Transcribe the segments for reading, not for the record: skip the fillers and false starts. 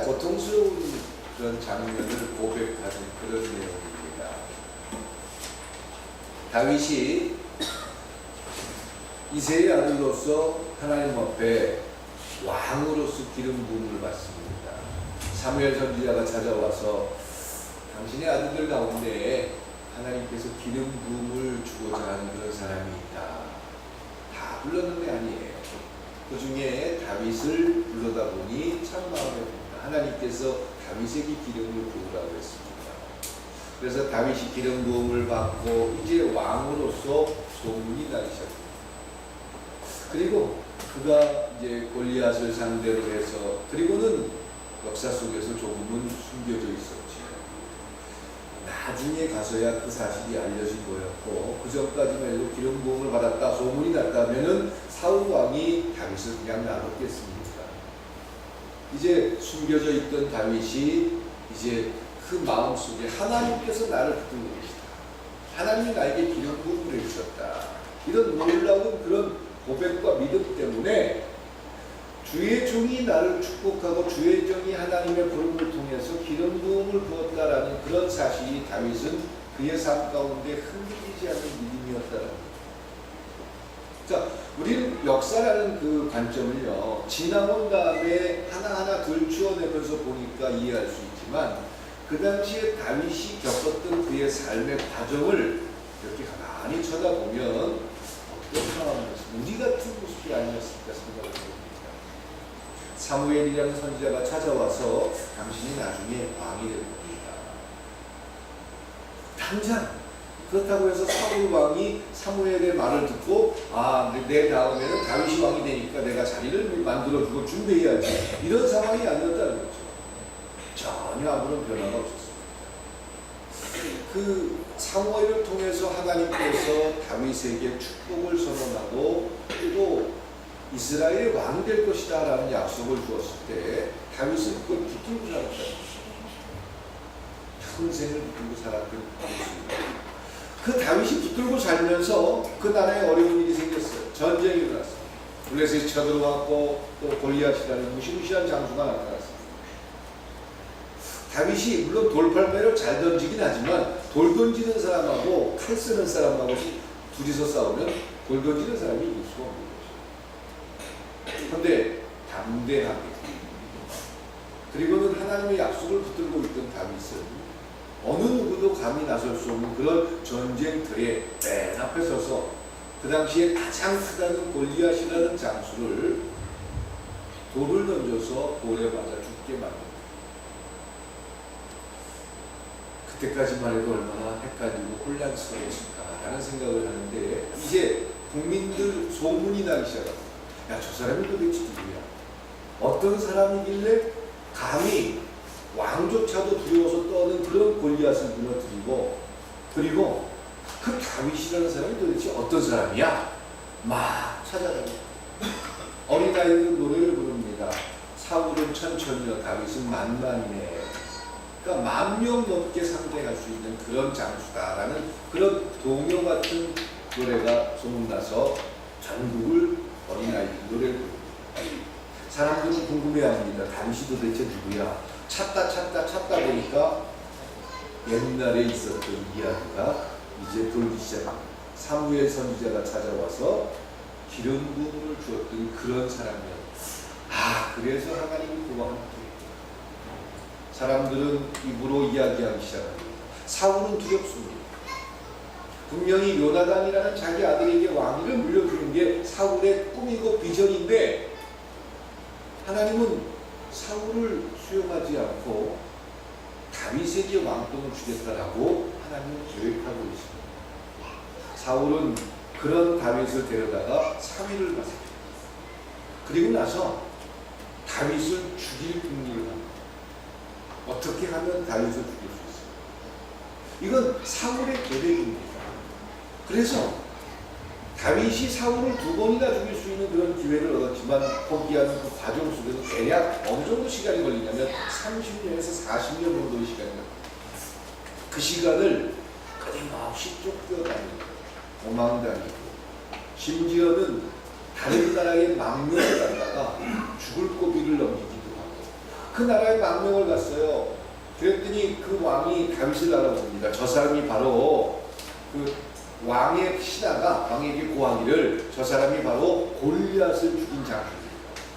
고통스러운 그런 장면을 고백하는 그런 내용입니다. 다윗이 이새의 아들로서 하나님 앞에 왕으로서 기름 부음을 받습니다. 사무엘 선지자가 찾아와서 당신의 아들들 가운데 하나님께서 기름 부음을 주고자 하는 그런 사람이 있다. 다 불렀는데 아니에요. 그 중에 다윗을 불러다 보니 참 마음에 듭니다. 하나님께서 다윗에게 기름을 부으라고 했습니다. 그래서 다윗이 기름 부음을 받고 이제 왕으로서 소문이 나기 시작합니다. 그리고 그가 이제 골리앗을 상대로 해서, 그리고는 역사 속에서 조금은 숨겨져 있었지. 나중에 가서야 그 사실이 알려진 거였고, 그 전까지만 해도 기름 부음을 받았다 소문이 났다면은 사울 왕이 다윗을 그냥 놔뒀겠습니까? 이제 숨겨져 있던 다윗이 이제 그 마음속에 하나님께서 나를 붙들고 계시다, 하나님이 나에게 기름 부음을 해주셨다, 이런 놀라운 그런 고백과 믿음 때문에 주의 종이 나를 축복하고 주의 종이 하나님의 부름을 통해서 기름 부음을 부었다라는 그런 사실이 다윗은 그의 삶 가운데 흔들리지 않는 믿음이었다라는 거예요. 자, 우리는 역사라는 그 관점을요, 지나온 다음에 하나하나 들추어내면서 보니까 이해할 수 있지만, 그 당시에 다윗이 겪었던 그의 삶의 과정을 이렇게 가만히 쳐다보면 어떤 상황이었습니까? 우리 같은 모습이 아니었을까 생각을 해봅니다. 사무엘이라는 선지자가 찾아와서 당신이 나중에 왕이 될 겁니다. 당장 그렇다고 해서 사울 왕이 사무엘의 말을 듣고 내 다음에는 다윗이 왕이 되니까 내가 자리를 만들어주고 준비해야지, 이런 상황이 아니었다는 거죠. 전혀 아무런 변화가 없었습니다. 그 사무엘을 통해서 하나님께서 다윗에게 축복을 선언하고 또 이스라엘의 왕이 될 것이다 라는 약속을 주었을 때 다윗은 그걸 붙들고 살았다는 것입니다. 평생을 붙들고 살았던 다윗입니다. 그 다윗이 붙들고 살면서 그 나라에 어려운 일이 생겼어요. 전쟁이 일어났어요. 블레셋이 쳐들어왔고 또 골리앗이라는 무시무시한 장수가 나타났습니다. 다윗이 물론 돌팔매를 잘 던지긴 하지만 돌 던지는 사람하고 칼 쓰는 사람하고 둘이서 싸우면 돌 던지는 사람이 이길 수가 없는 거죠. 그런데 담대하게, 그리고는 하나님의 약속을 붙들고 있던 다윗은 어느 누구도 감히 나설 수 없는 그런 전쟁터에 맨 앞에 서서 그 당시에 가장 크다는 골리앗이라는 장수를 돌을 던져서 돌에 맞아 죽게 만듭니다. 그때까지만 해도 얼마나 헷갈리고 혼란스러웠을까라는 생각을 하는데, 이제 국민들 소문이 나기 시작합니다. 야, 저 사람이 도대체 누구야? 어떤 사람이길래 감히 왕조차도 두려워서 떠는 그런 골리앗을 무너뜨리고, 그리고 그 다윗이라는 사람이 도대체 어떤 사람이야? 막 찾아다닙니다. 어린아이들은 노래를 부릅니다. 사울은 천천히요, 다윗은 만만이네. 그러니까 10,000명 넘게 상대할 수 있는 그런 장수다라는 그런 동요 같은 노래가 소문나서 전국을 어린아이들 노래를 부릅니다. 사람들은 궁금해합니다. 다윗이 도대체 누구야? 찾다 보니까 옛날에 있었던 이야기가 이제 돌기 시작합니다. 사무엘 선지자가 찾아와서 기름 부음을 주었던 그런 사람이었어요. 그래서 하나님이 그와 함께, 사람들은 입으로 이야기하기 시작합니다. 사울은 두렵습니다. 분명히 요나단이라는 자기 아들에게 왕위를 물려주는 게 사울의 꿈이고 비전인데, 하나님은 사울을 수용하지 않고 다윗에게 왕권을 주겠다라고 하나님은 계획하고 있습니다. 사울은 그런 다윗을 데려다가 3일을 맞습니다. 그리고 나서 다윗을 죽일 궁리를 합니다. 어떻게 하면 다윗을 죽일 수 있습니까? 이건 사울의 계획입니다. 그래서 다윗이 사울을 2번이나 죽일 수 있는 그런 기회를 얻었지만 포기하는 그 과정 속에서 대략 어느 정도 시간이 걸리냐면 30년에서 40년 정도의 시간이 걸립니다. 그 시간을 끊임없이 쫓겨다니고 도망다니고, 심지어는 다른 나라의 망명을 갔다가 죽을 고비를 넘기기도 하고, 그 나라에 망명을 갔어요. 그랬더니 그 왕이 다윗을 알아봅니다. 저 사람이 바로 그 왕의 신하가 왕에게 고하기를 저 사람이 바로 골리앗을 죽인 장수입니다.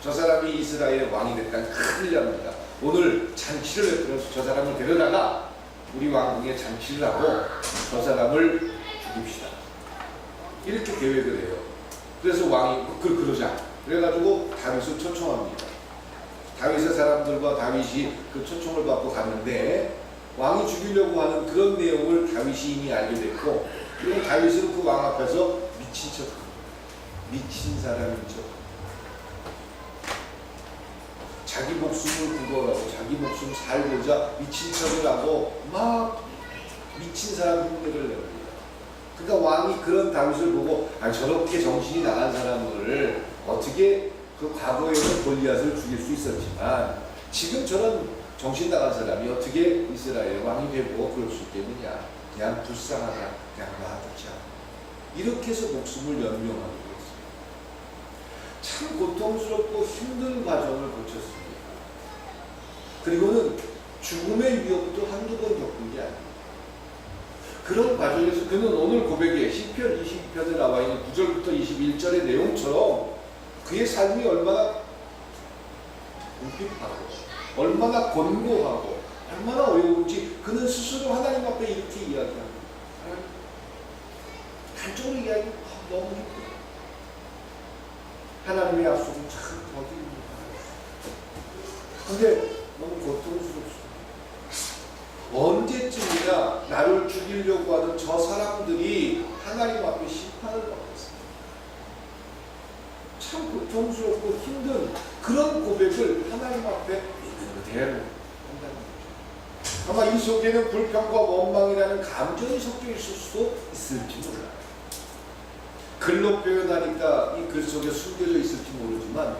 저 사람이 이스라엘의 왕이 됐다는 큰일 납니다. 오늘 잔치를 베풀어서 저 사람을 데려다가 우리 왕궁에 잔치를 하고 저 사람을 죽입시다. 이렇게 계획을 해요. 그래서 왕이 그러자. 그래가지고 다윗을 초청합니다. 다윗의 사람들과 다윗이 그 초청을 받고 갔는데 왕이 죽이려고 하는 그런 내용을 다윗이 이미 알게 됐고, 그리고 다윗은 그 왕 앞에서 미친 척합니다. 미친 사람인 척. 자기 목숨을 구걸하고 자기 목숨 살고자 미친 척을 하고 막 미친 사람 흉내를 냅니다. 그러니까 왕이 그런 다윗을 보고 저렇게 정신이 나간 사람을 어떻게 그 과거에는 골리앗을 죽일 수 있었지만 지금 저런 정신 나간 사람이 어떻게 이스라엘 왕이 되고 그럴 수 있겠느냐. 그냥 불쌍하다. 그냥 놔두자. 이렇게 해서 목숨을 연명하게 됐어요. 참 고통스럽고 힘든 과정을 거쳤습니다. 그리고는 죽음의 위협도 한두 번 겪은 게 아니에요. 그런 과정에서 그는 오늘 고백에 시편 22편에 나와 있는 9절부터 21절의 내용처럼 그의 삶이 얼마나 궁핍하고 얼마나 곤고하고 얼마나 어려운지 그는 스스로 하나님 앞에 이렇게 이야기합니다. 단적으로 이야기하면 너무 힘들어요. 하나님의 약속은 참 더딥니다. 근데 너무 고통스럽습니다. 언제쯤이나 나를 죽이려고 하는 저 사람들이 하나님 앞에 심판을 받았습니다. 참 고통스럽고 힘든 그런 고백을 하나님 앞에 있는 그대로 한다는 거죠. 아마 이 속에는 불평과 원망이라는 감정이 섞여 있을 수도 있을지 몰라요. 글로 표현하니까 이 글 속에 숨겨져 있을지 모르지만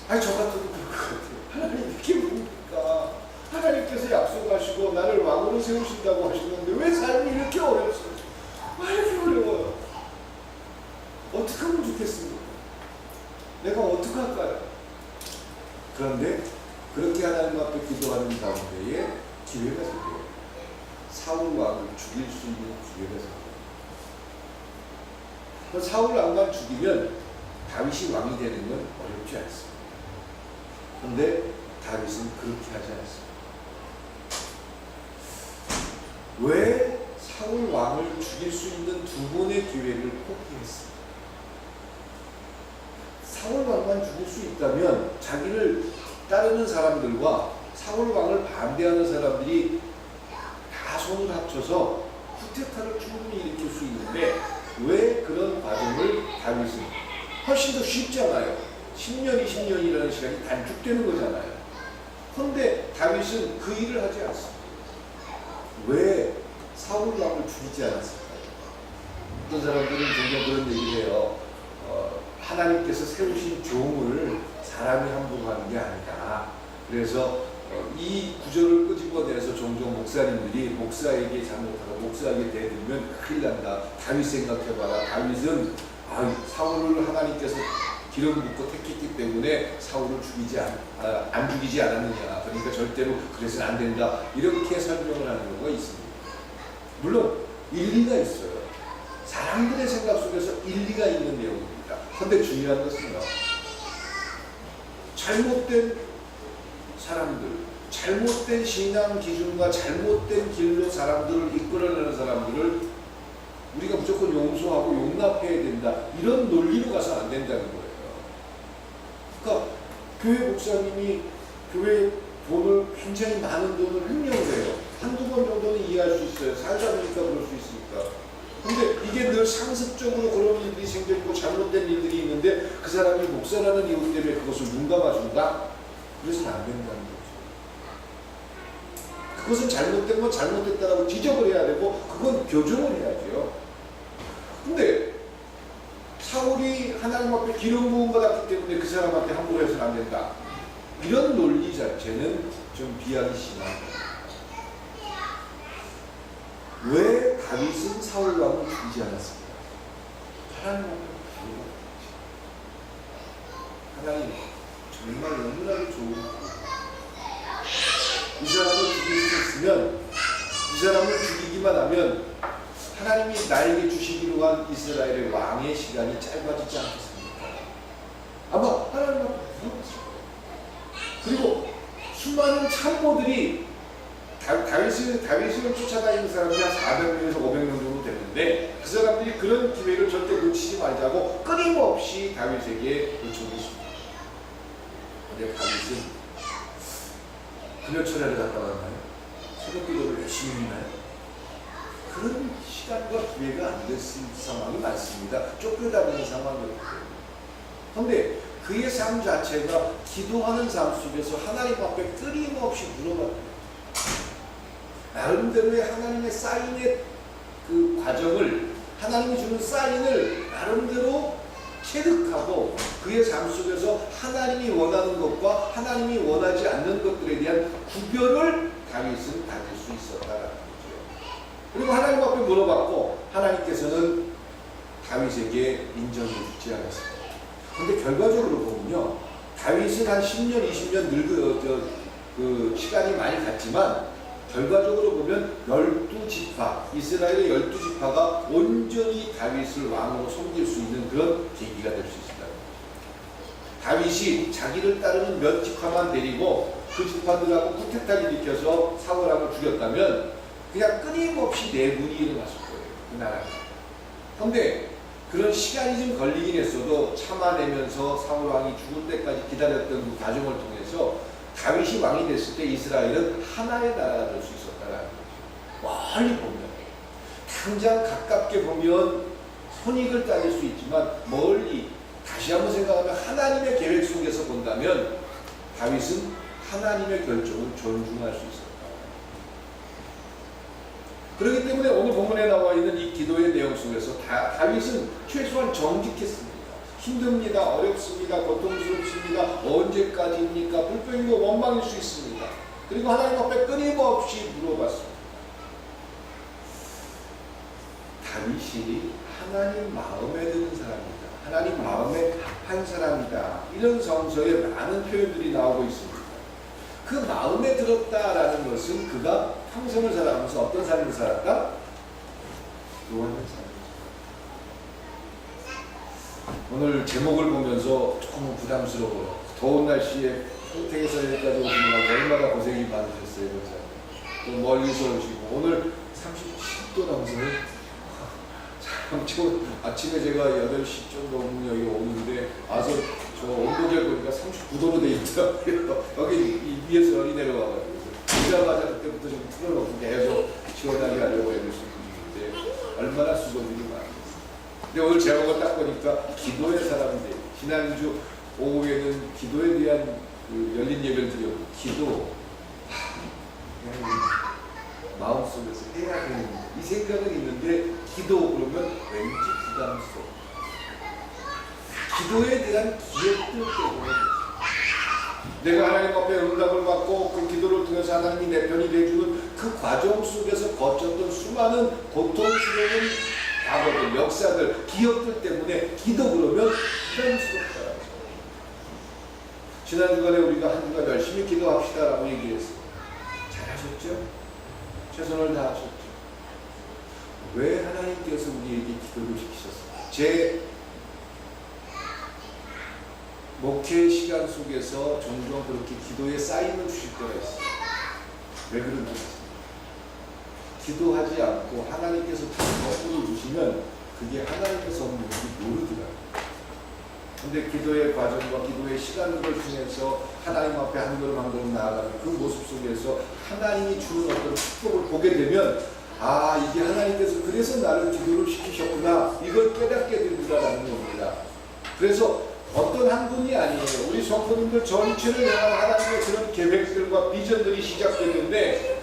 저 같아도 그럴 것 같아요. 하나님 이게 뭡니까? 하나님께서 약속하시고 나를 왕으로 세우신다고 하시는데 왜 삶이 이렇게 어렵습니까? 왜 이렇게 어려워요? 어떻게 하면 좋겠습니까? 내가 어떻게 할까요? 그런데 그렇게 하나님 앞에 기도하는 가운데에 기회가 생겨요. 사울 왕을 죽일 수 있는 기회가 생겨요. 사울 왕만 죽이면 다윗이 왕이 되는 건 어렵지 않습니다. 그런데 다윗은 그렇게 하지 않습니다. 왜 사울 왕을 죽일 수 있는 두 번의 기회를 포기했습니까? 사울 왕만 죽일 수 있다면 자기를 따르는 사람들과 사울 왕을 반대하는 사람들이 다 손을 합쳐서 쿠데타를 충분히 일으킬 수 있는데 왜 그런 과정을 다윗은 훨씬 더 쉽잖아요. 10년, 20년이라는 시간이 단축되는 거잖아요. 그런데 다윗은 그 일을 하지 않습니다. 왜 사울 왕을 죽이지 않았을까요? 어떤 사람들은 종종 그런 얘기를 해요. 하나님께서 세우신 종을 사람이 함부로 하는 게 아니다. 그래서 이 구절을 끄집어내서 종종 목사님들이 목사에게 잘못하고 목사에게 대들면 큰일 난다. 다윗 생각해봐라. 다윗은 사울을 하나님께서 기름 붓고 택했기 때문에 사울을 안 죽이지 않았느냐. 그러니까 절대로 그래서는 안 된다. 이렇게 설명을 하는 경우가 있습니다. 물론 일리가 있어요. 사람들의 생각 속에서 일리가 있는 내용입니다. 그런데 중요한 것은요. 잘못된 사람들, 잘못된 신앙 기준과 잘못된 길로 사람들을 이끌어내는 사람들을 우리가 무조건 용서하고 용납해야 된다. 이런 논리로 가서 안 된다는 거예요. 그러니까 교회 목사님이 교회 돈을 굉장히 많은 돈을 횡령을 해요. 한두 번 정도는 이해할 수 있어요. 살다 보니까 그럴 수 있으니까. 근데 이게 늘 상습적으로 그런 일들이 생겨있고 잘못된 일들이 있는데 그 사람이 목사라는 이유 때문에 그것을 눈 감아준다? 그래서는 안 된다는 거죠. 그것은 잘못된 건 잘못됐다라고 지적을 해야 되고 그건 교정을 해야죠. 근데 사울이 하나님 앞에 기름 부음 받았기 때문에 그 사람한테 함부로 해서는 안 된다. 이런 논리 자체는 좀 비약이 심합니다. 왜 다윗은 사울 왕을 죽이지 않았습니까? 하나님 앞에 하나님 정말 너무나도 좋은 이 사람을 죽일 수 있으면, 이 사람을 죽이기만 하면 하나님이 나에게 주시기로 한 이스라엘의 왕의 시간이 짧아지지 않겠습니까? 아마 하나님 앞에 물어봤을 거예요. 그리고 수많은 참모들이 다윗을 쫓아다니는 사람이 한 400명에서 500명 정도 됐는데, 그 사람들이 그런 기회를 절대 놓치지 말자고 끊임없이 다윗에게 요청했습니다. 근데 다윗은 금요 철야를 갔다 왔나요? 새벽 기도를 열심히 했나요? 그런 시간과 기회가 안 됐을 상황이 많습니다. 쫓겨다니는 상황이었기 때문에. 그런데 그의 삶 자체가 기도하는 삶 속에서 하나님 앞에 끊임없이 물어봤습니다. 나름대로의 하나님의 사인의 그 과정을, 하나님이 주는 사인을 나름대로 체득하고 그의 삶 속에서 하나님이 원하는 것과 하나님이 원하지 않는 것들에 대한 구별을 다윗은 가질 수 있었다라는 거죠. 그리고 하나님 앞에 물어봤고 하나님께서는 다윗에게 인정해 주지 않았습니다. 그런데 결과적으로 보면요, 다윗은 한 10년, 20년 그 시간이 많이 갔지만 결과적으로 보면 12지파, 이스라엘의 12지파가 온전히 다윗을 왕으로 섬길 수 있는 그런 계기가 될 수 있습니다. 다윗이 자기를 따르는 몇 지파만 데리고 그 지파들하고 쿠데타를 일으켜서 사울왕을 죽였다면 그냥 끊임없이 내분이 일어났을 거예요. 그 나라에. 그런데 그런 시간이 좀 걸리긴 했어도 참아내면서 사울왕이 죽을 때까지 기다렸던 그 과정을 통해서 다윗이 왕이 됐을 때 이스라엘은 하나의 나라가 될 수 있었다라는 거죠. 멀리 보면, 당장 가깝게 보면 손익을 따질 수 있지만 멀리 다시 한번 생각하면 하나님의 계획 속에서 본다면 다윗은 하나님의 결정을 존중할 수 있었다. 그렇기 때문에 오늘 본문에 나와 있는 이 기도의 내용 속에서 다윗은 최소한 정직했습니다. 힘듭니다. 어렵습니다. 고통스럽습니다. 언제까지입니까? 불평이고 원망일 수 있습니다. 그리고 하나님 앞에 끊임없이 물어봤습니다. 다윗이 하나님 마음에 드는 사람이다. 하나님 마음에 합한 사람이다. 이런 성서에 많은 표현들이 나오고 있습니다. 그 마음에 들었다라는 것은 그가 평생을 살아가면서 어떤 삶을 살았다? 기도하는 삶. 오늘 제목을 보면서 조금 부담스러워요. 더운 날씨에 평택에서 여기까지 오시느라고 얼마나 고생이 많으셨어요. 또 멀리서 오시고 오늘 37도 넘어서요. 아침에 제가 8시 좀 넘으면 여기 오는데 와서 저 온도계 보니까 39도로 돼 있더라고요. 여기 위에서 열이 내려와가지고 오자마자 그때부터 좀 틀어놓고 계속 시원하게 하려고 애를 쓰고 있는데 얼마나 수고들이 많아요. 근데 오늘 제목을 딱 보니까 기도의 사람들, 지난주 오후에는 기도에 대한 그 열린 예배를 드렸고, 기도, 그냥 마음속에서 해야 되는 이 생각은 있는데 기도 그러면 왠지 부담스러워. 기도에 대한 기획들 때문에 내가 하나님 앞에 응답을 받고 그 기도를 통해서 하나님이 내 편이 되어주는 그 과정 속에서 거쳤던 수많은 고통스러운 과거들, 역사들, 기억들 때문에 기도 그러면 부담스럽다. 지난 주간에 우리가 한 주간 열심히 기도합시다라고 얘기했어요. 잘하셨죠? 최선을 다하셨죠? 왜 하나님께서 우리에게 기도를 시키셨어요? 제 목회 시간 속에서 종종 그렇게 기도에 쌓임을 주실 때가 있어요. 왜 그런지 기도하지 않고 하나님께서 거꾸로 주시면 그게 하나님께서 없는 줄 모르더라고요. 근데 기도의 과정과 기도의 시간을 통해서 하나님 앞에 한 걸음 한 걸음 나아가는 그 모습 속에서 하나님이 주는 어떤 축복을 보게 되면 아, 이게 하나님께서 그래서 나를 기도를 시키셨구나, 이걸 깨닫게 된다라는 겁니다. 그래서 어떤 한 분이 아니에요. 우리 성도님들 전체를 향한 하나님의 그런 계획들과 비전들이 시작됐는데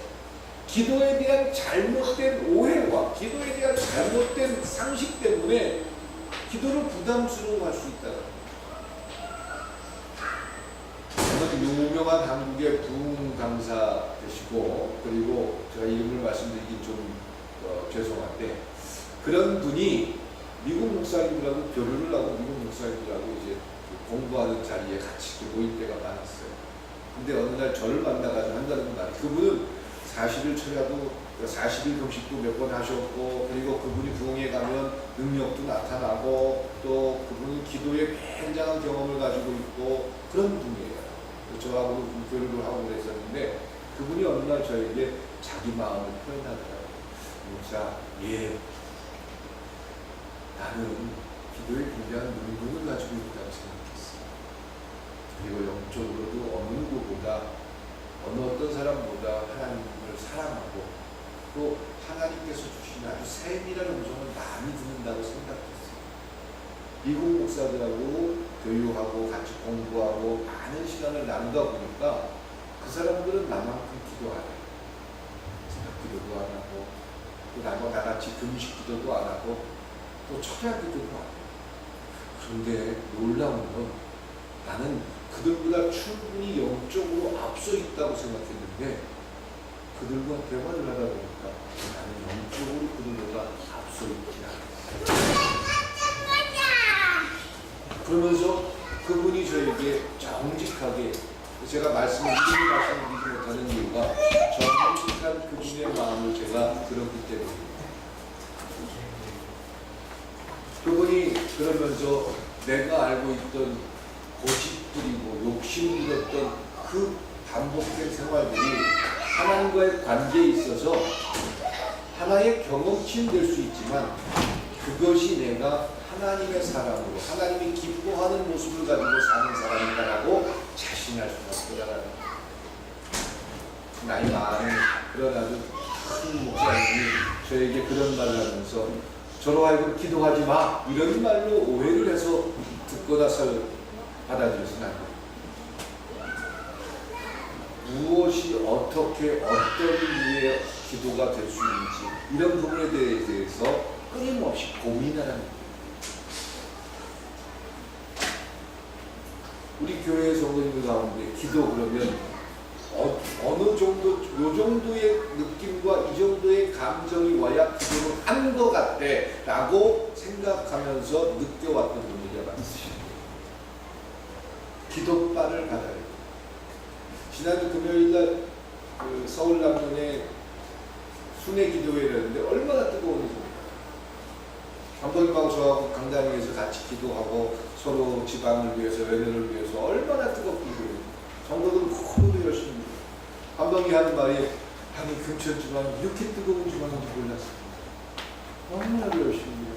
기도에 대한 잘못된 오해와 기도에 대한 잘못된 상식 때문에 기도를 부담스러워할 수 있다. 유명한 한국의 부흥 강사 되시고, 그리고 제가 이름을 말씀드리긴 좀 죄송한데, 그런 분이 미국 목사님들하고 교류를 하고 미국 목사님들하고 이제 공부하는 자리에 같이 모일 때가 많았어요. 근데 어느 날 저를 만나가지고 한 금식이라는 말, 그분은 40일 철야도 40일 금식도 몇 번 하셨고, 그리고 그분이 부흥에 가면 능력도 나타나고, 또 그분은 기도에 굉장한 경험을 가지고 있고 그런 분이에요. 저하고도 교류를 하고 그랬었는데, 그분이 어느 날 저에게 자기 마음을 표현하더라고요. 자, 예, 나는 기도에 굉장한 능력을 가지고 있다고 생각했어. 그리고 영적으로도 어느 누구보다, 어느 어떤 사람보다 하나님을 사랑하고, 또 하나님께서 주신 아주 세밀한 음성을 많이 듣는다고 생각했어요. 미국 목사들하고 교육하고 같이 공부하고 많은 시간을 나누다 보니까 그 사람들은 나만큼 기도 안 해요. 새벽 기도도 안 하고, 또 나같이 금식 기도도 안 하고, 또 철야 기도도 안 해요. 그런데 놀라운 건 나는 그들보다 충분히 영적으로 앞서 있다고 생각했는데, 그들과 대화를 하다 보니까 나는 영적으로 그들보다 앞서 있지 않았어요. 그러면서 그분이 저에게 정직하게, 제가 말씀을 미리 말씀드리지 못하는 이유가 정직한 그분의 마음을 제가 들었기 때문입니다. 그분이 그러면서 내가 알고 있던 고집부리고 욕심부렸던 그 반복된 생활들이 하나님과의 관계에 있어서 하나의 경험치는 될 수 있지만, 그것이 내가 하나님의 사람으로 하나님이 기뻐하는 모습을 가지고 사는 사람이다라고 자신할 수가 없다라는 거예요. 나이 많은 그런 아주 큰 목사님이 저에게 그런 말을 하면서 저로 하여금 기도하지 마, 이런 말로 오해를 해서 듣고 나서 받아들여서는 안 돼요. 무엇이 어떻게 어떤 이유의 기도가 될 수 있는지, 이런 부분에 대해서 끊임없이 고민하라는 거예요. 우리 교회 성도님들 가운데 기도 그러면 어느 정도, 요 정도의 느낌과 이 정도의 감정이 와야 기도를 한 것 같대 라고 생각하면서 느껴왔던 분들이 많으십니다. 기도빨을 받아야 돼요. 지난주 금요일날 그 서울 남문에 순회 기도회였는데 얼마나 뜨거운지, 감독님하고 저하고 강단위에서 같이 기도하고 서로 지방을 위해서, 외면을 위해서 얼마나 뜨겁게 기도해요. 성도들 모두 열심히. 감독이 하는 말이, 아니 금천지방 이렇게 뜨거운 지방인지 몰랐습니다. 얼마나 열심히 해요.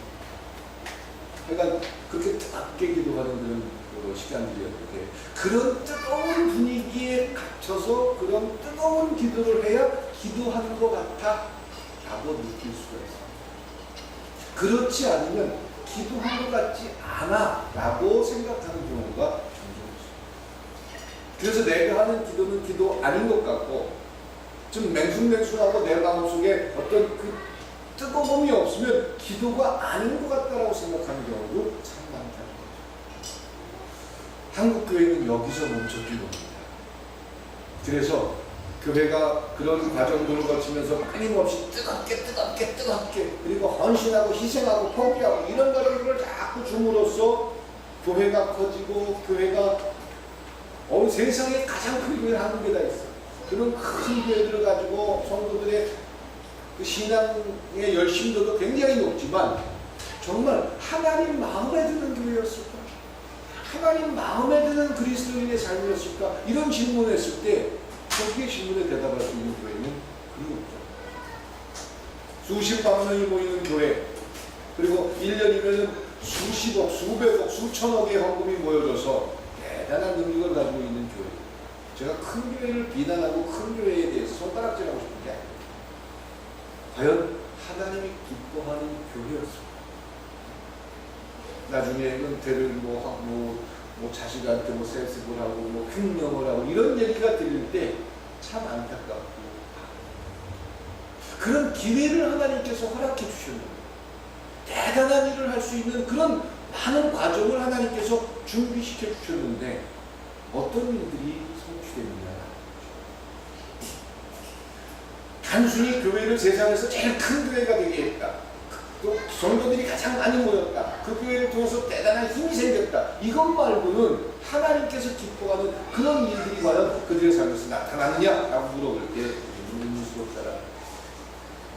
그러니까 그렇게 뜨겁게 기도하는 그런 시간들이었는데, 그런 뜨거운 분위기에 갇혀서 그런 뜨거운 기도를 해야 기도하는 것 같아 라고 느낄 수가 있습니다. 그렇지 않으면 기도한 것 같지 않아 라고 생각하는 경우가 종종 있습니다. 그래서 내가 하는 기도는 기도 아닌 것 같고, 좀 맹숭맹숭하고 내 마음속에 어떤 그 뜨거움이 없으면 기도가 아닌 것 같다라고 생각하는 경우도 참 많다는 거죠. 한국교회는 여기서 멈췄기 겁니다. 그래서 교회가 그런 과정들을 거치면서 끊임없이 뜨겁게 그리고 헌신하고 희생하고 포기하고 이런 과정들을 자꾸 줌으로써 교회가 커지고, 교회가 세상에 가장 큰 교회는 한국에 다 있어요. 그런 큰 교회들을 가지고 성도들의 그 신앙의 열심도도 굉장히 높지만, 정말 하나님 마음에 드는 교회였을까? 하나님 마음에 드는 그리스도인의 삶이었을까? 이런 질문을 했을 때 거기에 질문에 대답할 수 있는 교회는 그리 없죠. 수십만 명이 모이는 교회, 그리고 1년이면 수십억, 수백억, 수천억의 헌금이 모여져서 대단한 능력을 가지고 있는 교회. 제가 큰 교회를 비난하고 큰 교회에 대해서 손가락질하고 싶은 게 아니에요. 과연 하나님이 기뻐하는 교회였습니다. 나중에 은퇴를 하고, 자식한테 세습을 하고, 횡령을 하고, 이런 얘기가 들릴 때 참 안타깝고, 그런 기회를 하나님께서 허락해 주셨는데, 대단한 일을 할 수 있는 그런 많은 과정을 하나님께서 준비시켜 주셨는데, 어떤 일들이 성취됩니다. 단순히 교회를 세상에서 제일 큰 교회가 되게 했다, 또 성도들이 가장 많이 모였다, 그 교회를 통해서 대단한 힘이 생겼다, 이것 말고는 하나님께서 기뻐하는 그런 일들이 과연 그들의 삶에서 나타나느냐라고 물어볼 때 의문스럽더라.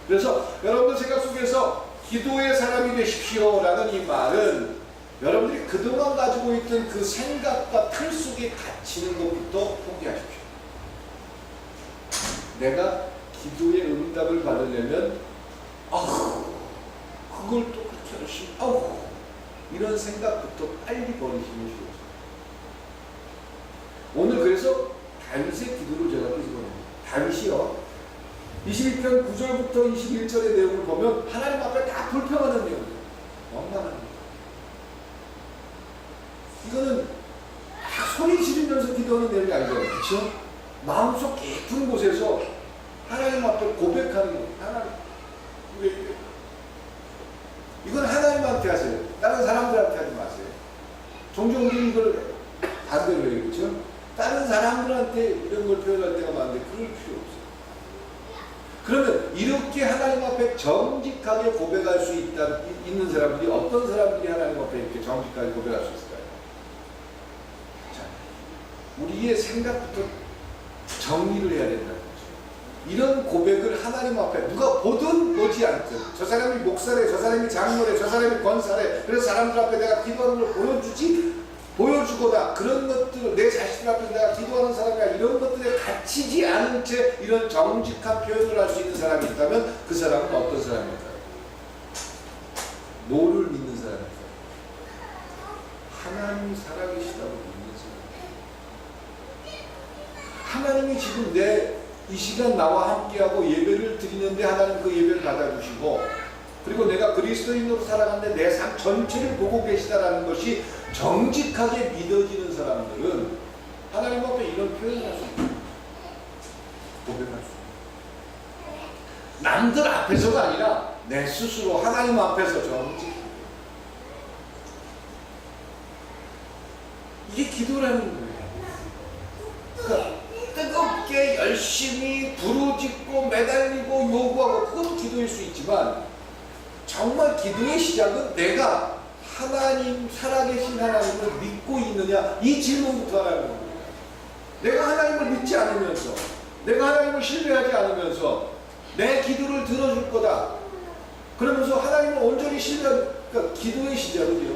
그래서 여러분들 생각 속에서 기도의 사람이 되십시오라는 이 말은 여러분들이 그동안 가지고 있던 그 생각과 틀 속에 갇히는 것부터 포기하십시오. 내가 기도의 응답을 받으려면 그걸 또 그렇게 열심히 이런 생각부터 빨리 버리시는 것이죠. 오늘 그래서 다윗의 기도를 제가 끄집어냅니다. 다윗이요 21편 9절부터 21절의 내용을 보면 하나님 앞에 다 불평하는 내용이에요. 원망합니다. 이거는 막 소리 지르면서 기도하는 내용이 아니잖아요. 그렇죠? 마음속 깊은 곳에서 하나님 앞에 고백하는 거예요. 하나님 왜 이래? 이건 하나님한테 하세요. 다른 사람들한테 하지 마세요. 종종 우리 이걸 반대로 해요. 그렇죠? 다른 사람들한테 이런 걸 표현할 때가 많은데 그럴 필요 없어요. 그러면 이렇게 하나님 앞에 정직하게 고백할 수 있는 사람들이 어떤 사람들이 하나님 앞에 이렇게 정직하게 고백할 수 있을까요? 자, 우리의 생각부터 정리를 해야 된다는 거죠. 이런 고백을 하나님 앞에 누가 보든 보지 않든 저 사람이 목사래, 저 사람이 장로래, 저 사람이 권사래 그래서 사람들 앞에 내가 기도하는 걸 보여주거나 그런 것들 내 자신 앞에 내가 기도하는 사람이야 이런 것들에 갇히지 않은 채 이런 정직한 표현을 할 수 있는 사람이 있다면 그 사람은 어떤 사람일까요? 뭐를 믿는 사람일까요? 하나님이 살아계시다고 믿는 사람. 하나님이 지금 이 시간 나와 함께하고 예배를 드리는데 하나님 그 예배를 받아주시고 그리고 내가 그리스도인으로 살아가는데 내 삶 전체를 보고 계시다라는 것이 정직하게 믿어지는 사람들은 하나님 앞에 이런 표현을 할 수 있다. 고백할 수 있다. 남들 앞에서가 아니라 내 스스로 하나님 앞에서 정직하게. 이게 기도라는 거예요. 그러니까 뜨겁게 열심히 부르짖고 매달리고 요구하고 그것도 기도일 수 있지만 정말 기도의 시작은 내가 하나님 살아계신 하나님을 믿고 있느냐 이 질문부터 하라는 겁니다. 내가 하나님을 믿지 않으면서 내가 하나님을 신뢰하지 않으면서 내 기도를 들어줄 거다 그러면서 하나님을 온전히 신뢰하는 그러니까 기도의 시작은요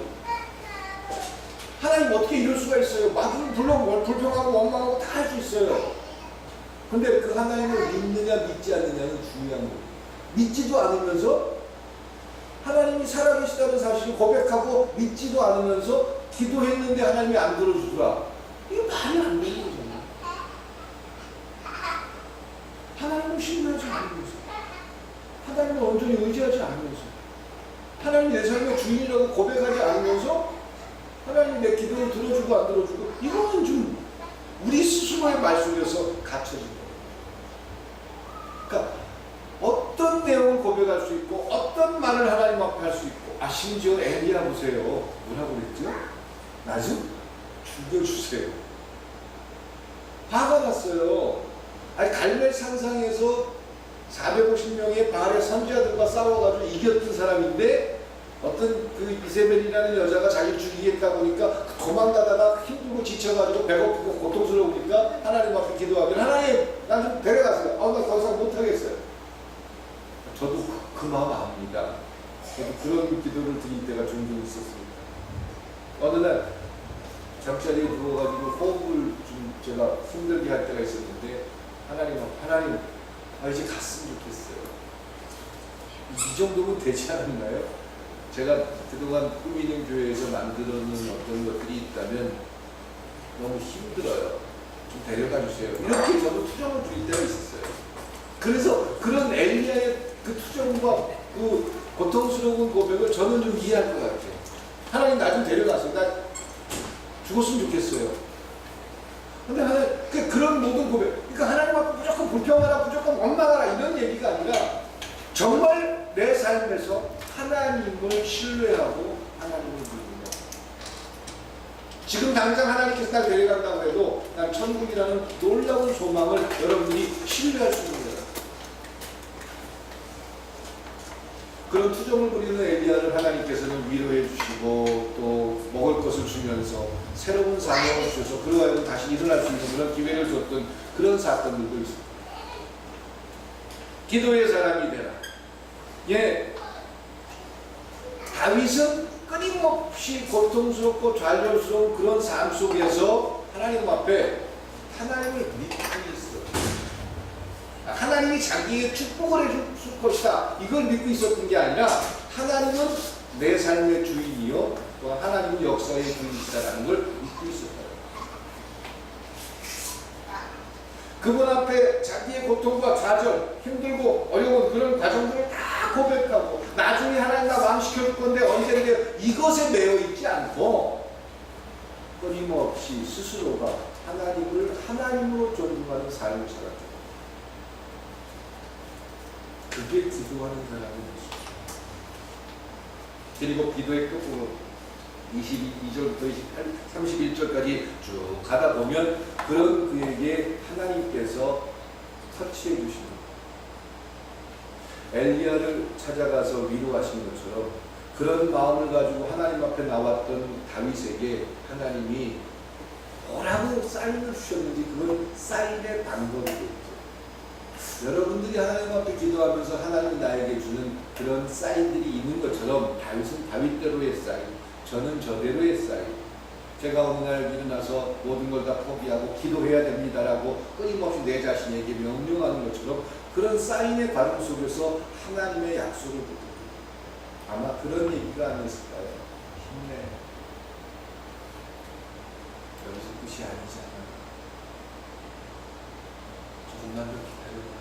하나님 어떻게 이럴 수가 있어요. 물론 불평하고 원망하고 다 할 수 있어요. 근데 그 하나님을 믿느냐 믿지 않느냐는 중요한 거예요. 믿지도 않으면서 하나님이 살아계시다는 사실을 고백하고 믿지도 않으면서 기도했는데 하나님이 안 들어주더라. 이게 말이 안 되는 거잖아요. 하나님을 신뢰하지 않으면서 하나님을 온전히 의지하지 않으면서 하나님이 내 삶의 주인이라고 고백하지 않으면서 하나님이 내 기도를 들어주고 안 들어주고 이거는 좀 우리 스스로의 말 속에서 갇혀진 거예요. 그러니까 어떤 내용을 고백할 수 있고 어떤 말을 하나님 앞에 할 수 있고 심지어 엘리야 보세요. 뭐라고 그랬죠? 나 좀 죽여주세요. 화가 났어요. 갈멜 산상에서 450명의 바알의 선지자들과 싸워가지고 이겼던 사람인데 어떤 그 이세벨이라는 여자가 자기를 죽이겠다 보니까 도망가다가 힘들고 지쳐가지고 배고프고 고통스러우니까 하나님 앞에 기도하면 하나님 나 좀 데려가세요. 나 더 이상 못하겠어요. 저도 그 마음 압니다. 저도 그런 기도를 드릴 때가 종종 있었습니다. 어느 날 잠자리에 누워가지고 호흡을 좀 제가 힘들게 할 때가 있었는데 하나님 이제 갔으면 좋겠어요. 이 정도면 되지 않았나요? 제가 그동안 꾸미는 교회에서 만들어놓은 어떤 것들이 있다면 너무 힘들어요. 좀 데려가 주세요. 이렇게 저도 투정을 드릴 때가 있었어요. 그래서 그런 엘리야의 그 투정과 그 고통스러운 고백을 저는 좀 이해할 것 같아요. 하나님 나 좀 데려가세요. 나 죽었으면 좋겠어요. 근데 하나님 그런 모든 고백, 그러니까 하나님 앞에 무조건 불평하라, 무조건 원망하라 이런 얘기가 아니라 정말 내 삶에서 하나님을 신뢰하고 하나님을 믿는 것. 지금 당장 하나님께서 날 데려간다고 해도 난 천국이라는 놀라운 소망을 여러분들이 신뢰할 수 있는 거예요. 그런 투정을 부리는 엘리야를 하나님께서는 위로해 주시고 또 먹을 것을 주면서 새로운 사명을 주셔서 그러하여 다시 일어날 수 있는 그런 기회를 줬던 그런 사건들도 있습니다. 기도의 사람이 되라. 예, 다윗은 끊임없이 고통스럽고 좌절스러운 그런 삶 속에서 하나님 앞에 하나님을 믿고 있어. 하나님이 자기의 축복을 해줄 것이다. 이걸 믿고 있었던 게 아니라 하나님은 내 삶의 주인이요, 또 하나님은 역사의 주인이시다라는 걸 믿고 있었다. 그분 앞에 자기의 고통과 좌절, 힘들고 어려운 그런 과정들을 다 고백하고 나중에 하나님 나 왕시켜줄 건데 언젠데 이것에 매여 있지 않고 끊임없이 스스로가 하나님을 하나님으로 존중하는 삶을 살았죠. 그게 기도하는 사람의 모습. 그리고 기도의 끝으로 22절부터 31절까지 쭉 가다 보면 그런 그에게 하나님께서 터치해 주십니다. 엘리야를 찾아가서 위로하신 것처럼 그런 마음을 가지고 하나님 앞에 나왔던 다윗에게 하나님이 뭐라고 사인을 주셨는지 그건 사인의 방법이겠죠. 여러분들이 하나님 앞에 기도하면서 하나님이 나에게 주는 그런 사인들이 있는 것처럼 다윗은 다윗대로의 사인, 저는 저대로의 사인. 제가 어느 날 일어나서 모든 걸 다 포기하고 기도해야 됩니다라고 끊임없이 내 자신에게 명령하는 것처럼 그런 사인의 과정 속에서 하나님의 약속을 듣고 아마 그런 얘기가 아니었을까요? 힘내. 여기서 끝이 아니잖아. 조금만 더 기다려라.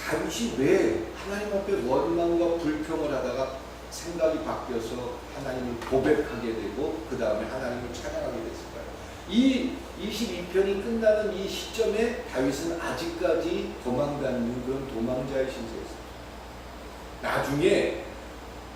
다윗이 왜 하나님 앞에 원망과 불평을 하다가 생각이 바뀌어서 하나님을 고백하게 되고 그 다음에 하나님을 찬양하게 됐을까요? 이 22편이 끝나는 이 시점에 다윗은 아직까지 도망다니는 그런 도망자의 신세였습니다. 나중에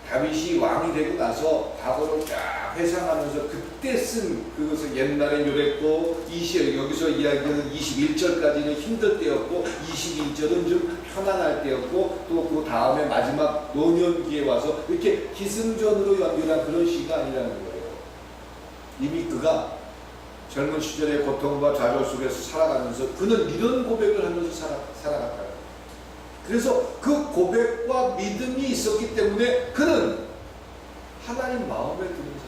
다윗이 왕이 되고 나서 과거를 쫙 회상하면서 그때 쓴 그것을 옛날에 요랬고 여기서 이야기하는 21절까지는 힘들 때였고 22절은 좀 편안할 때였고 또 그 다음에 마지막 노년기에 와서 이렇게 기승전으로 연결한 그런 시가 아니라는 거예요. 이미 그가 젊은 시절의 고통과 좌절 속에서 살아가면서 그는 이런 고백을 하면서 살아갔다. 그래서 그 고백과 믿음이 있었기 때문에 그는 하나님 마음에 드는 사람이었어요.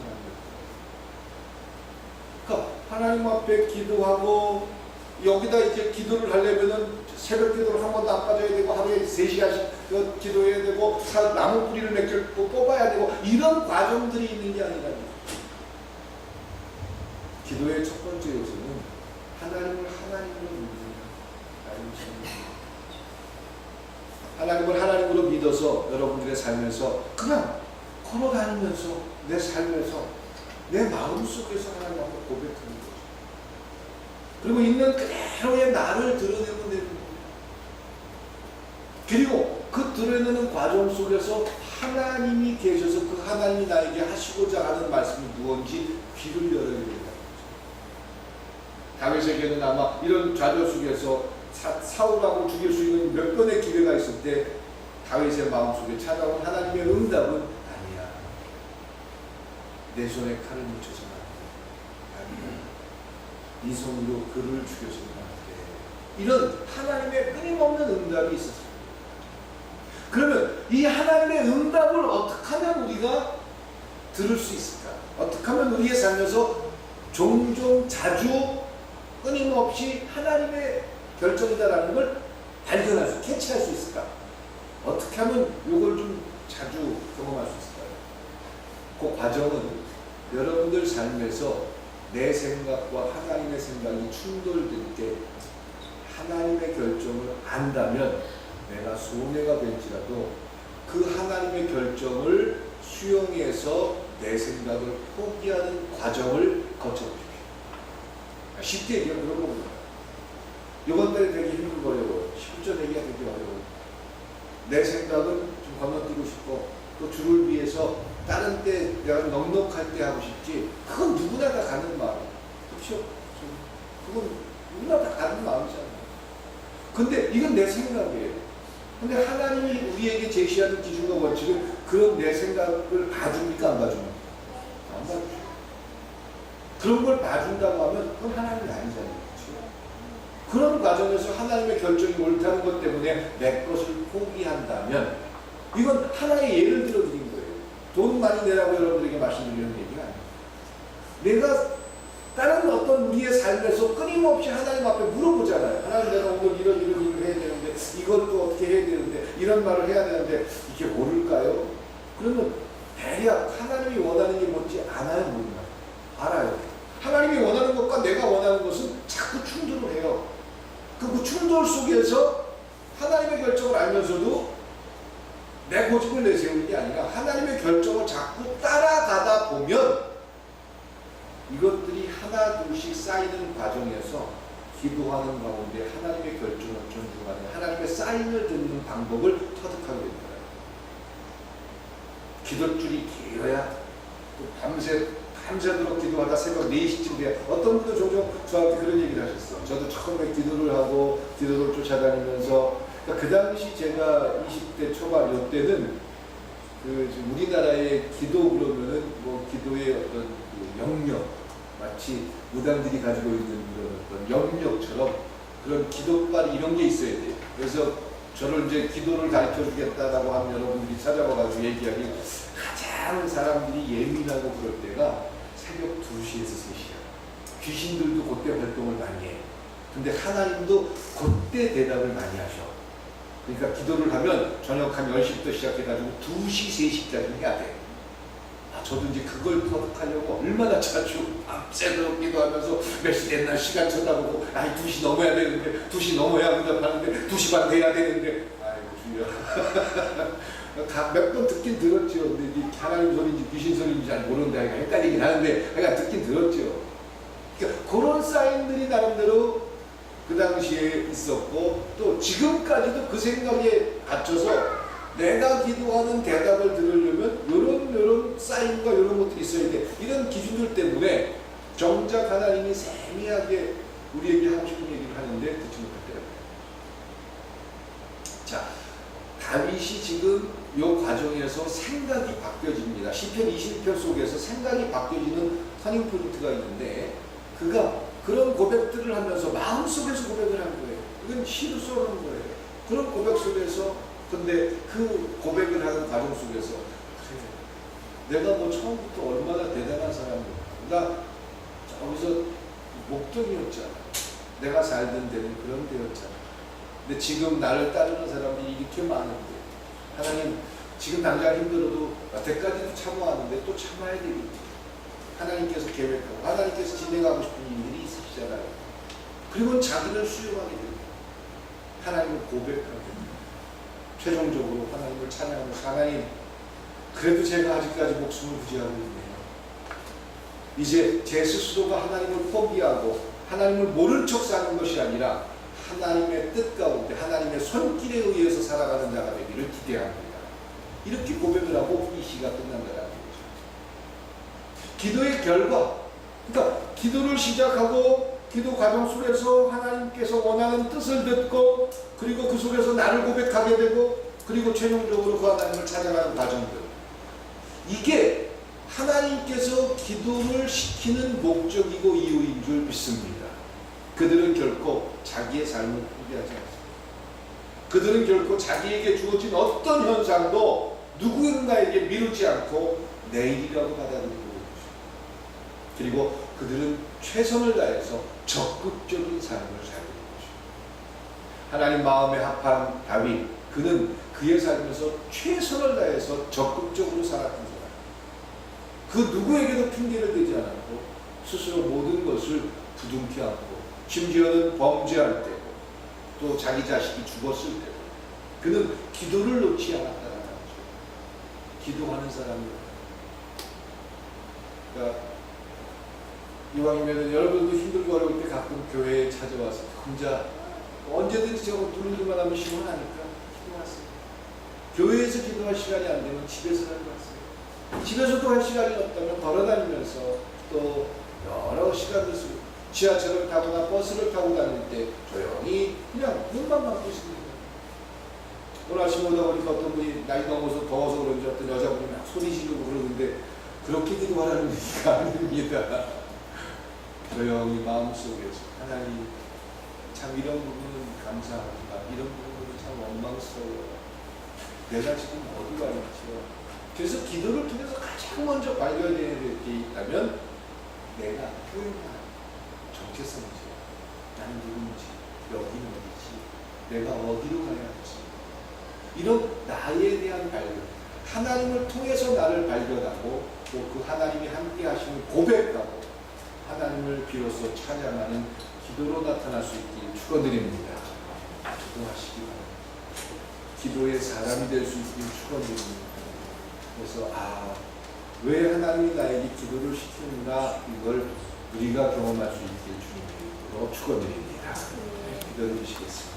그러니까 하나님 앞에 기도하고 여기다 이제 기도를 하려면은 새벽 기도를 한 번도 안 빠져야 되고 하루에 3시간씩 기도해야 되고 나무 뿌리를 몇 개 뽑아야 되고 이런 과정들이 있는 게 아니라 기도의 첫 번째 요소는 하나님을 하나님으로 믿는 하나님을 하나님으로 믿어서 여러분들의 삶에서 그냥 걸어다니면서 내 삶에서 내 마음속에서 하나님 앞에 고백하는 거죠. 그리고 있는 그대로의 나를 드러내면 되는 거예요. 그리고 그 드러내는 과정 속에서 하나님이 계셔서 그 하나님이 나에게 하시고자 하는 말씀이 무엇인지 귀를 열어야 된다. 다윗에게는 아마 이런 좌절 속에서 사울하고 죽일 수 있는 몇 번의 기회가 있을 때 다윗의 마음속에 찾아온 하나님의 응답은 아니야. 내 손에 칼을 묻혀서는 안 돼. 아니야. 네 손으로 그를 죽여서는 안 돼. 이런 하나님의 끊임없는 응답이 있었습니다. 그러면 이 하나님의 응답을 어떻게 하면 우리가 들을 수 있을까? 어떻게 하면 우리의 삶에서 종종 자주 끊임없이 하나님의 결정이다라는 걸 발견할 수, 캐치할 수 있을까? 어떻게 하면 이걸 좀 자주 경험할 수 있을까요? 그 과정은 여러분들 삶에서 내 생각과 하나님의 생각이 충돌될 때 하나님의 결정을 안다면 내가 손해가 될지라도 그 하나님의 결정을 수용해서 내 생각을 포기하는 과정을 거쳐보십시오. 쉽게 얘기하면 그런 겁니다. 이번 달에 되게 힘들고 어려워요. 10조 내기가 되게 어려워요. 내 생각은 좀 건너뛰고 싶고 또 주를 위해서 다른 때 내가 넉넉할 때 하고 싶지. 그건 누구나 다 가는 마음이에요. 그렇죠? 그건 누구나 다 가는 마음이잖아요. 근데 이건 내 생각이에요. 근데 하나님이 우리에게 제시하는 기준과 원칙은 그런 내 생각을 봐줍니까? 안 봐줍니까? 안 봐주죠. 그런 걸 봐준다고 하면 그건 하나님이 아니잖아요. 그렇죠? 그런 과정에서 하나님의 결정이 옳다는 것 때문에 내 것을 포기한다면 이건 하나의 예를 들어드린 거예요. 돈 많이 내라고 여러분들에게 말씀드리는 얘기가 아니에요. 내가 다른 어떤 우리의 삶에서 끊임없이 하나님 앞에 물어보잖아요. 하나님, 내가 오늘 이런 일을 해야 되는데 이걸 또 어떻게 해야 되는데 이런 말을 해야 되는데 이게 옳을까요? 그러면 대략 하나님이 원하는 게 뭔지 아나요? 모르나요? 알아요. 하나님이 원하는 것과 내가 원하는 것은 자꾸 충돌을 해요. 그 충돌 속에서 하나님의 결정을 알면서도 내 고집을 내세우는 게 아니라 하나님의 결정을 자꾸 따라가다 보면 이것들이 하나 둘씩 쌓이는 과정에서 기도하는 가운데 하나님의 결정을 존중하는 하나님의 사인을 듣는 방법을 터득하게 됩니다. 기도줄이 길어야 또 밤새도록 기도하다 새벽 4시쯤 돼야 어떤 분도 종종 저한테 그런 얘기를 하셨어. 저도 처음에 기도를 하고 기도를 쫓아다니면서 그 당시 제가 20대 초반 이때는 우리나라의 기도 그러면은 뭐 기도의 어떤 그 영역 마치 무당들이 가지고 있는 그런 어떤 영역처럼 그런 기도빨 이런 게 있어야 돼요. 그래서 저를 이제 기도를 가르쳐 주겠다라고 하면 여러분들이 찾아와가지고 얘기하기 가장 사람들이 예민하고 그럴 때가 새벽 2시에서 3시야. 귀신들도 그때 활동을 많이 해. 근데 하나님도 그때 대답을 많이 하셔. 그러니까 기도를 하면 저녁 한 10시부터 시작해가지고 2시, 3시까지 해야 돼. 저도 이제 그걸 터득하려고 얼마나 자주 밤새도록 기도하면서 몇 시 됐나 시간 쳐다보고 2시 넘어야 되는데 2시 넘어야 응답하는데 2시 반 돼야 되는데 아이고 주여 몇 번 듣긴 들었죠. 근데 하나님 소리인지 귀신 소리인지 잘 모르는데 헷갈리긴 하는데 내가 듣긴 들었죠. 그러니까 그런 사인들이 나름대로 그 당시에 있었고 또 지금까지도 그 생각에 갇혀서 내가 기도하는 대답을 들으려면 이런 사인과 이런 것들이 있어야 돼. 이런 기준들 때문에 정작 하나님이 세미하게 우리에게 하고 싶은 얘기를 하는데 듣지 못할 때가 있어요. 자, 다윗이 지금 이 과정에서 생각이 바뀌어집니다. 시편 21편 속에서 생각이 바뀌어지는 터닝 포인트가 있는데 그가 그런 고백들을 하면서 마음속에서 고백을 한 거예요. 이건 시로 써놓은 거예요. 그런 고백 속에서 근데 그 고백을 하는 과정 속에서 그래, 내가 뭐 처음부터 얼마나 대단한 사람이야. 나 저기서 목동이었잖아. 내가 살던 데는 그런 데였잖아. 근데 지금 나를 따르는 사람들이 이렇게 많은데 하나님 지금 당장 힘들어도 여태까지도 참아왔는데 또 참아야 되겠지. 하나님께서 계획하고 하나님께서 진행하고 싶은 일들이 있으시잖아요. 그리고 자기를 수용하게 됩니다. 하나님을 고백하게 됩니다. 최종적으로 하나님을 찬양하면서 하나님 그래도 제가 아직까지 목숨을 부지하고 있네요. 이제 제 스스로가 하나님을 포기하고 하나님을 모른 척 사는 것이 아니라 하나님의 뜻 가운데 하나님의 손길에 의해서 살아가는 자가 되기를 기대합니다. 이렇게 고백을 하고 이 시가 끝난다는 거죠. 기도의 결과, 그러니까 기도를 시작하고 기도 과정 속에서 하나님께서 원하는 뜻을 듣고 그리고 그 속에서 나를 고백하게 되고 그리고 최종적으로 그 하나님을 찾아가는 과정들, 이게 하나님께서 기도를 시키는 목적이고 이유인 줄 믿습니다. 그들은 결코 자기의 삶을 포기하지 않습니다. 그들은 결코 자기에게 주어진 어떤 현상도 누군가에게 미루지 않고 내일이라고 받아들이고 있습니다. 그리고 그들은 최선을 다해서 적극적인 삶을 살고 있는 것입니다. 하나님 마음에 합한 다윗, 그는 그의 삶에서 최선을 다해서 적극적으로 살았던 사람. 그 누구에게도 핑계를 대지 않았고 스스로 모든 것을 부둥켜 안고 심지어는 범죄할 때고 또 자기 자식이 죽었을 때도 그는 기도를 놓지 않았다는 거죠. 기도하는 사람이에요. 그러니까 이왕이면 여러분도 힘들고 어려울 때 가끔 교회에 찾아와서 혼자 언제든지 저거 누르기만 하면 시원하니까 기도하세요. 교회에서 기도할 시간이 안 되면 집에서 기도하세요. 집에서도 할 시간이 없다면 걸어다니면서 또 여러 시간들 쓰고 지하철을 타거나 버스를 타고 다닐 때 조용히 그냥 눈만 감고 있습니다. 오늘 아침에 오다 보니까 어떤 분이 나이 넘어서 더워서 그런지 어떤 여자분이 막 소리 지르고 그러는데 그렇게 기도하라는 얘기가 아닙니다. 조용히 마음속에서 하나님 참 이런 부분은 감사합니다. 이런 부분은 참 원망스러워요. 내가 지금 어디가 있지요? 그래서 기도를 통해서 가장 먼저 발견되는 게 있다면 내가 표현한 정체성이죠. 나는 누군지, 여기는 어디지, 내가 어디로 가야 할지, 이런 나에 대한 발견, 하나님을 통해서 나를 발견하고 또 그 하나님이 함께 하시는 고백하고 하나님을 비로소 찬양하는 기도로 나타날 수 있길 축원드립니다. 기도하시기 바랍니다. 기도의 사람이 될 수 있길 축원드립니다. 그래서 왜 하나님이 나에게 기도를 시키는가, 이걸 우리가 경험할 수 있길 주님으로 축원드립니다. 기도해 주시겠습니다.